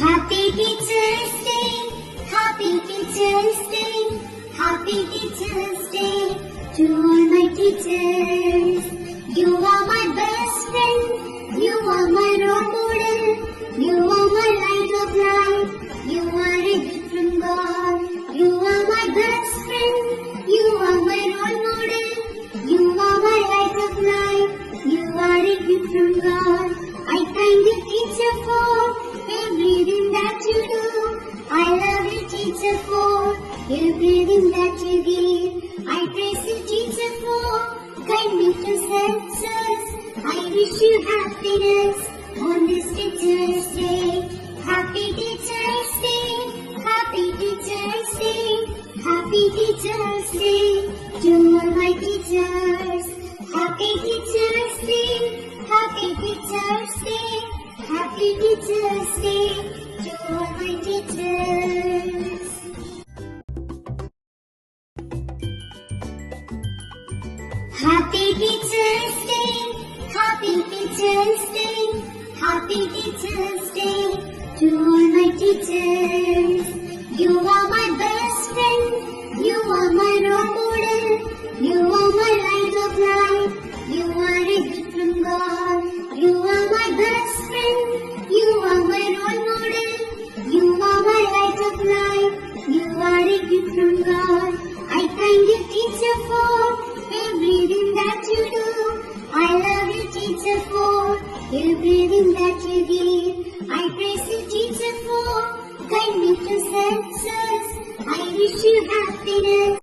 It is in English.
Happy Teacher's Day, Happy Teacher's Day, Happy Teacher's Day to all my teachers. You are my best friend, you are my role model, you are my light of life, you are a gift from God. You are my best friend, you are my role model, you are my light of life, you are a gift from God. I thank you, teacher, for everything that you do. I love you, teacher, for everything that you give. I praise you, teacher, for guide me to success. I wish you happiness on this Teacher's Day. Happy Teacher's Day, Happy Teacher's Day, Happy Teacher's Day to all my teachers. Happy Teacher's Day, Happy Teacher's Day, Happy Teacher's Day to all my teachers. Happy Teacher's Day, Happy Teacher's Day, Happy Teacher's Day to all my teachers. You are my best friend, you are my role model, you are my light of life, you are a gift from God. You are my best friend, you are my role model, you are my light of life, you are a gift from God. I thank you, teacher, for everything that you do. I love you, teacher, for everything that you give. I praise you, teacher, for guide me to success. I wish you happiness.